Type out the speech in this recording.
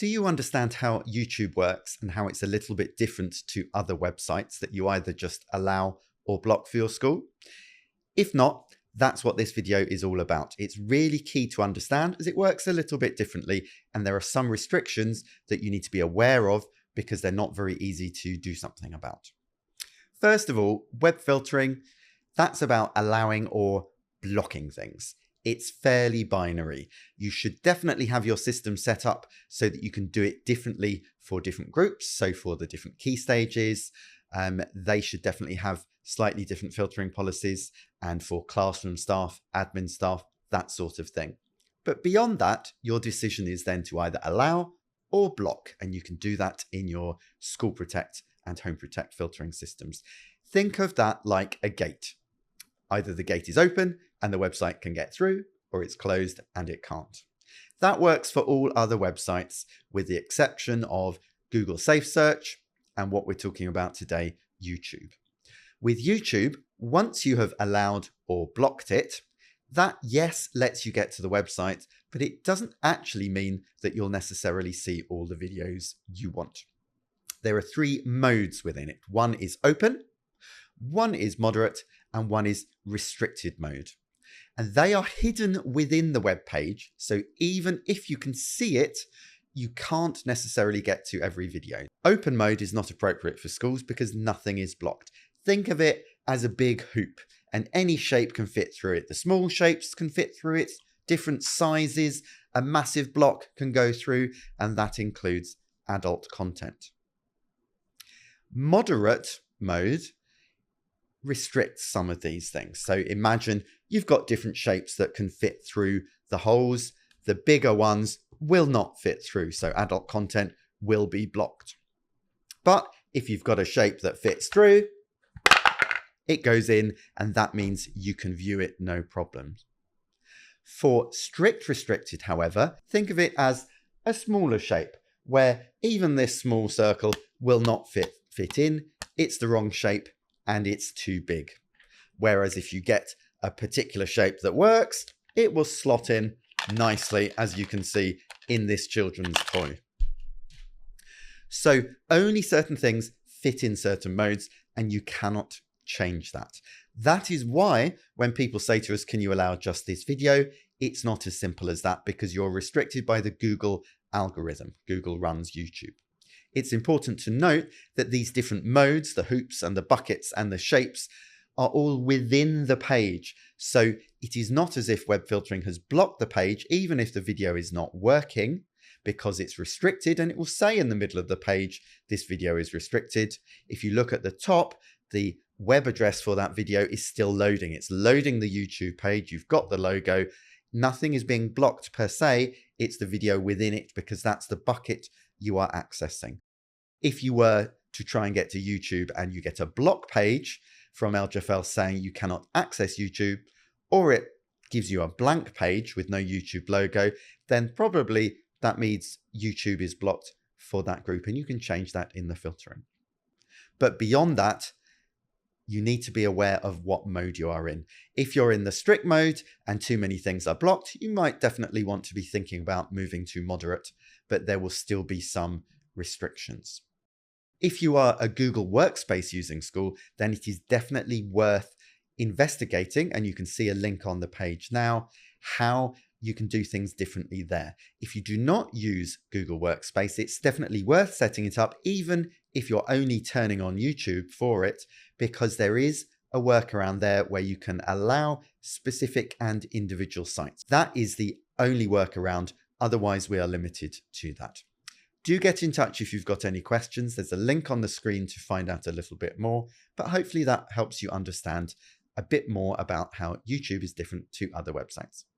Do you understand how YouTube works and how it's a little bit different to other websites that you either just allow or block for your school? If not, that's what this video is all about. It's really key to understand as it works a little bit differently, and there are some restrictions that you need to be aware of because they're not very easy to do something about. First of all, web filtering, that's about allowing or blocking things. It's fairly binary. You should definitely have your system set up so that you can do it differently for different groups. So for the different key stages, they should definitely have slightly different filtering policies, and for classroom staff, admin staff, that sort of thing. But beyond that, your decision is then to either allow or block, and you can do that in your School Protect and Home Protect filtering systems. Think of that like a gate. Either the gate is open and the website can get through, or it's closed and it can't. That works for all other websites, with the exception of Google Safe Search and what we're talking about today, YouTube. With YouTube, once you have allowed or blocked it, that yes lets you get to the website, but it doesn't actually mean that you'll necessarily see all the videos you want. There are three modes within it. One is open, one is moderate, and one is restricted mode. And they are hidden within the web page, so even if you can see it, you can't necessarily get to every video. Open mode is not appropriate for schools because nothing is blocked. Think of it as a big hoop, and any shape can fit through it. The small shapes can fit through it, different sizes, a massive block can go through, and that includes adult content. Moderate mode restricts some of these things. So imagine you've got different shapes that can fit through the holes. The bigger ones will not fit through, so adult content will be blocked. But if you've got a shape that fits through, it goes in, and that means you can view it no problem. For strict restricted, however, think of it as a smaller shape where even this small circle will not fit in. It's the wrong shape and it's too big. Whereas if you get a particular shape that works, it will slot in nicely, as you can see in this children's toy. So only certain things fit in certain modes, and you cannot change that. That is why when people say to us, can you allow just this video? It's not as simple as that, because you're restricted by the Google algorithm. Google runs YouTube. It's important to note that these different modes, the hoops and the buckets and the shapes, are all within the page. So it is not as if web filtering has blocked the page, even if the video is not working, because it's restricted, and it will say in the middle of the page, this video is restricted. If you look at the top, the web address for that video is still loading. It's loading the YouTube page. You've got the logo. Nothing is being blocked per se. It's the video within it, because that's the bucket you are accessing. If you were to try and get to YouTube and you get a block page from LGfL saying you cannot access YouTube, or it gives you a blank page with no YouTube logo, then probably that means YouTube is blocked for that group, and you can change that in the filtering. But beyond that, you need to be aware of what mode you are in. If you're in the strict mode and too many things are blocked, you might definitely want to be thinking about moving to moderate, but there will still be some restrictions. If you are a Google Workspace using school, then it is definitely worth investigating, and you can see a link on the page now, how you can do things differently there. If you do not use Google Workspace, it's definitely worth setting it up, even if you're only turning on YouTube for it, because there is a workaround there where you can allow specific and individual sites. That is the only workaround. Otherwise, we are limited to that. Do get in touch if you've got any questions. There's a link on the screen to find out a little bit more, but hopefully that helps you understand a bit more about how YouTube is different to other websites.